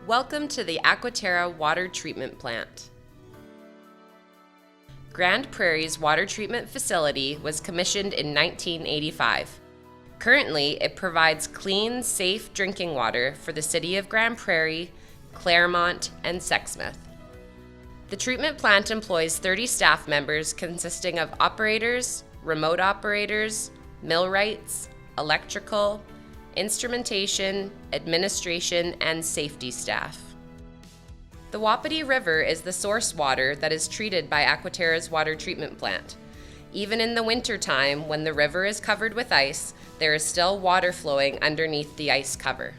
Welcome to the Aquaterra Water Treatment Plant. Grand Prairie's water treatment facility was commissioned in 1985. Currently, it provides clean, safe drinking water for the city of Grand Prairie, Claremont, and Sexsmith. The treatment plant employs 30 staff members consisting of operators, remote operators, millwrights, electrical, instrumentation, administration, and safety staff. The Wapiti River is the source water that is treated by Aquaterra's water treatment plant. Even in the winter time, when the river is covered with ice, there is still water flowing underneath the ice cover.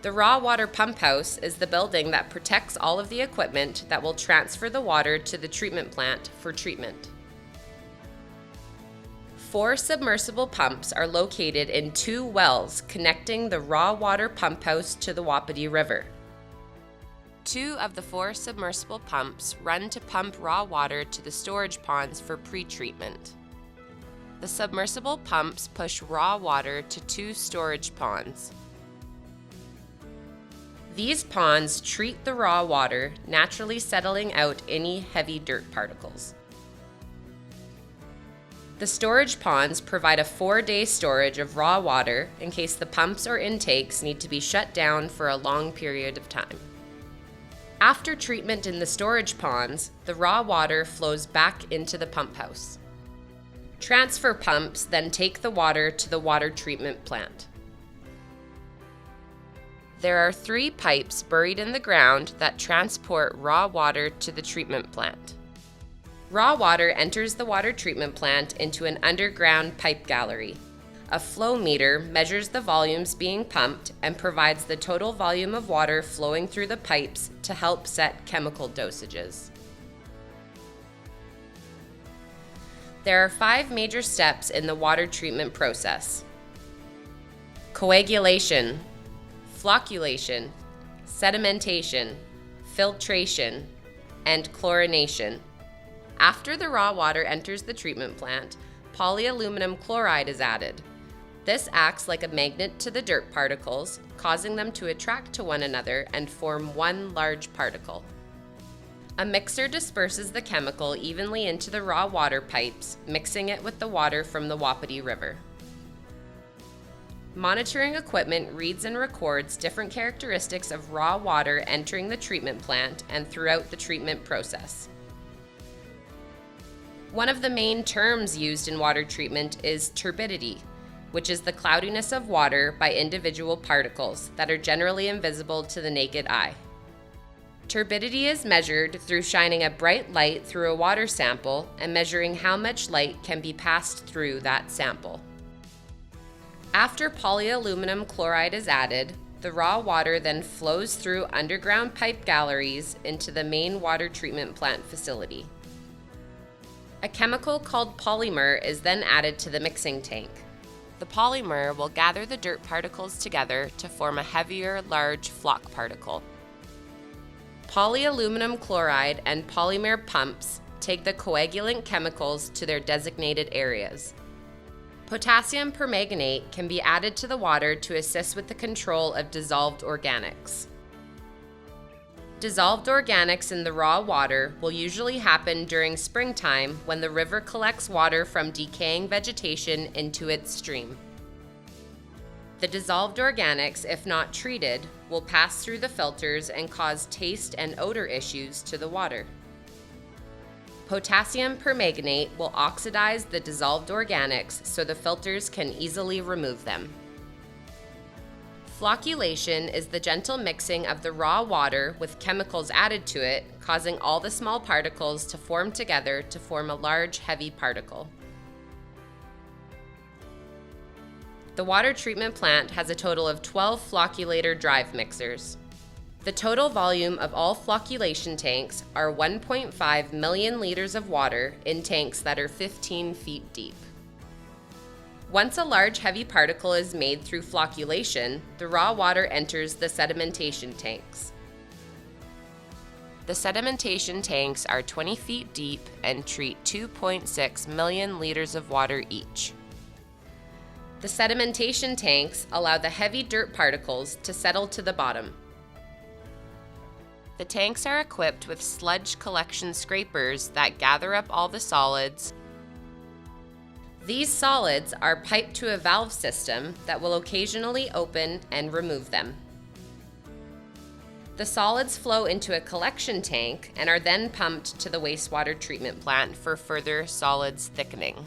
The raw water pump house is the building that protects all of the equipment that will transfer the water to the treatment plant for treatment. 4 submersible pumps are located in 2 wells connecting the raw water pump house to the Wapiti River. 2 of the 4 submersible pumps run to pump raw water to the storage ponds for pre-treatment. The submersible pumps push raw water to 2 storage ponds. These ponds treat the raw water, naturally settling out any heavy dirt particles. The storage ponds provide a 4-day storage of raw water in case the pumps or intakes need to be shut down for a long period of time. After treatment in the storage ponds, the raw water flows back into the pump house. Transfer pumps then take the water to the water treatment plant. There are 3 pipes buried in the ground that transport raw water to the treatment plant. Raw water enters the water treatment plant into an underground pipe gallery. A flow meter measures the volumes being pumped and provides the total volume of water flowing through the pipes to help set chemical dosages. There are 5 major steps in the water treatment process: coagulation, flocculation, sedimentation, filtration, and chlorination. After the raw water enters the treatment plant, polyaluminum chloride is added. This acts like a magnet to the dirt particles, causing them to attract to one another and form one large particle. A mixer disperses the chemical evenly into the raw water pipes, mixing it with the water from the Wapiti River. Monitoring equipment reads and records different characteristics of raw water entering the treatment plant and throughout the treatment process. One of the main terms used in water treatment is turbidity, which is the cloudiness of water by individual particles that are generally invisible to the naked eye. Turbidity is measured through shining a bright light through a water sample and measuring how much light can be passed through that sample. After polyaluminum chloride is added, the raw water then flows through underground pipe galleries into the main water treatment plant facility. A chemical called polymer is then added to the mixing tank. The polymer will gather the dirt particles together to form a heavier, large flock particle. Polyaluminum chloride and polymer pumps take the coagulant chemicals to their designated areas. Potassium permanganate can be added to the water to assist with the control of dissolved organics. Dissolved organics in the raw water will usually happen during springtime when the river collects water from decaying vegetation into its stream. The dissolved organics, if not treated, will pass through the filters and cause taste and odor issues to the water. Potassium permanganate will oxidize the dissolved organics so the filters can easily remove them. Flocculation is the gentle mixing of the raw water with chemicals added to it, causing all the small particles to form together to form a large, heavy particle. The water treatment plant has a total of 12 flocculator drive mixers. The total volume of all flocculation tanks are 1.5 million liters of water in tanks that are 15 feet deep. Once a large heavy particle is made through flocculation, the raw water enters the sedimentation tanks. The sedimentation tanks are 20 feet deep and treat 2.6 million liters of water each. The sedimentation tanks allow the heavy dirt particles to settle to the bottom. The tanks are equipped with sludge collection scrapers that gather up all the solids. These solids are piped to a valve system that will occasionally open and remove them. The solids flow into a collection tank and are then pumped to the wastewater treatment plant for further solids thickening.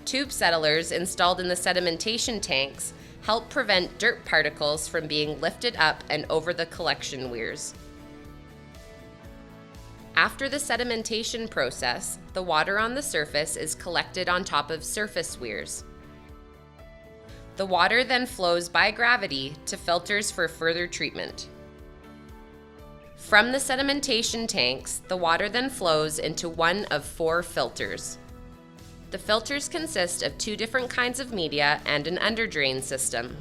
Tube settlers installed in the sedimentation tanks help prevent dirt particles from being lifted up and over the collection weirs. After the sedimentation process, the water on the surface is collected on top of surface weirs. The water then flows by gravity to filters for further treatment. From the sedimentation tanks, the water then flows into one of 4 filters. The filters consist of 2 different kinds of media and an underdrain system.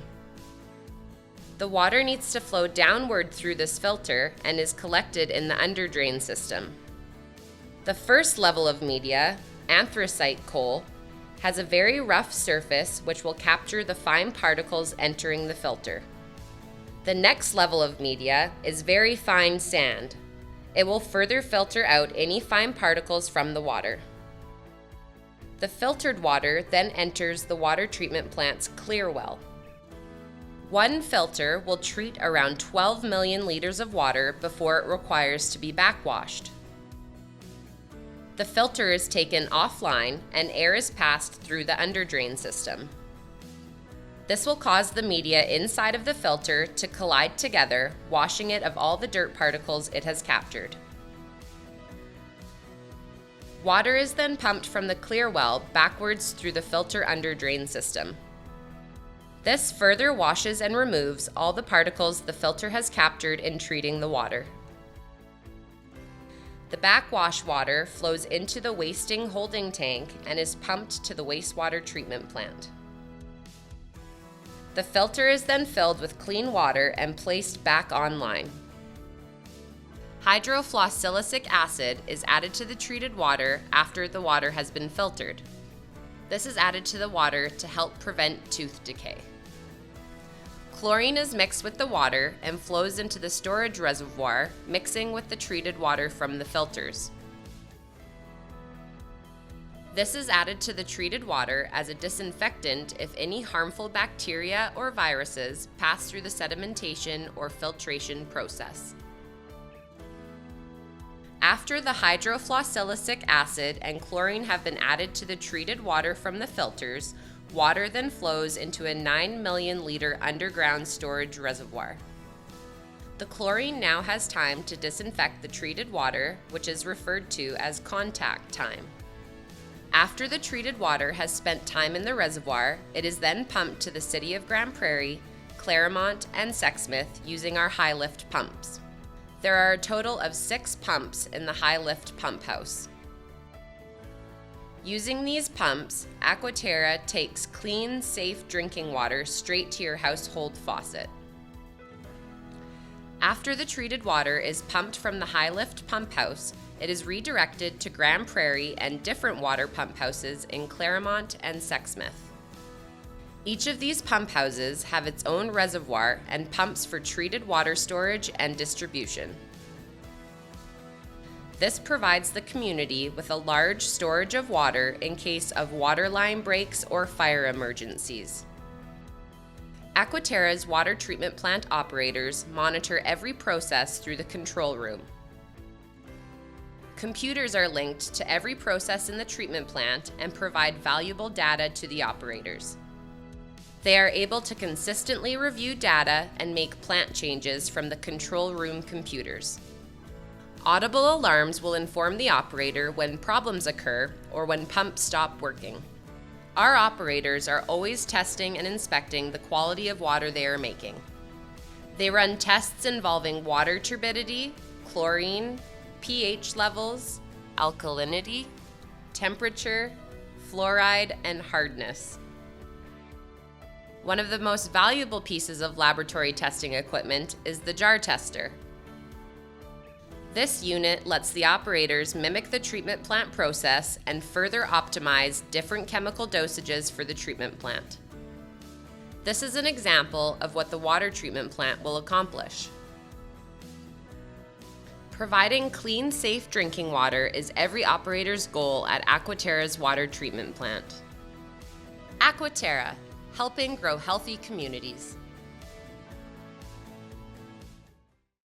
The water needs to flow downward through this filter and is collected in the underdrain system. The first level of media, anthracite coal, has a very rough surface which will capture the fine particles entering the filter. The next level of media is very fine sand. It will further filter out any fine particles from the water. The filtered water then enters the water treatment plant's clear well. One filter will treat around 12 million liters of water before it requires to be backwashed. The filter is taken offline and air is passed through the underdrain system. This will cause the media inside of the filter to collide together, washing it of all the dirt particles it has captured. Water is then pumped from the clear well backwards through the filter underdrain system. This further washes and removes all the particles the filter has captured in treating the water. The backwash water flows into the wasting holding tank and is pumped to the wastewater treatment plant. The filter is then filled with clean water and placed back online. Hydrofloxylicic acid is added to the treated water after the water has been filtered. This is added to the water to help prevent tooth decay. Chlorine is mixed with the water and flows into the storage reservoir, mixing with the treated water from the filters. This is added to the treated water as a disinfectant if any harmful bacteria or viruses pass through the sedimentation or filtration process. After the hydrofloxylicic acid and chlorine have been added to the treated water from the filters, water then flows into a 9 million liter underground storage reservoir. The chlorine now has time to disinfect the treated water, which is referred to as contact time. After the treated water has spent time in the reservoir, it is then pumped to the city of Grand Prairie, Claremont, and Sexsmith using our high lift pumps. There are a total of 6 pumps in the high lift pump house. Using these pumps, Aquaterra takes clean, safe drinking water straight to your household faucet. After the treated water is pumped from the high lift pump house, it is redirected to Grand Prairie and different water pump houses in Claremont and Sexsmith. Each of these pump houses have its own reservoir and pumps for treated water storage and distribution. This provides the community with a large storage of water in case of water line breaks or fire emergencies. Aquaterra's water treatment plant operators monitor every process through the control room. Computers are linked to every process in the treatment plant and provide valuable data to the operators. They are able to consistently review data and make plant changes from the control room computers. Audible alarms will inform the operator when problems occur or when pumps stop working. Our operators are always testing and inspecting the quality of water they are making. They run tests involving water turbidity, chlorine, pH levels, alkalinity, temperature, fluoride, and hardness. One of the most valuable pieces of laboratory testing equipment is the jar tester. This unit lets the operators mimic the treatment plant process and further optimize different chemical dosages for the treatment plant. This is an example of what the water treatment plant will accomplish. Providing clean, safe drinking water is every operator's goal at Aquaterra's water treatment plant. Aquaterra, helping grow healthy communities.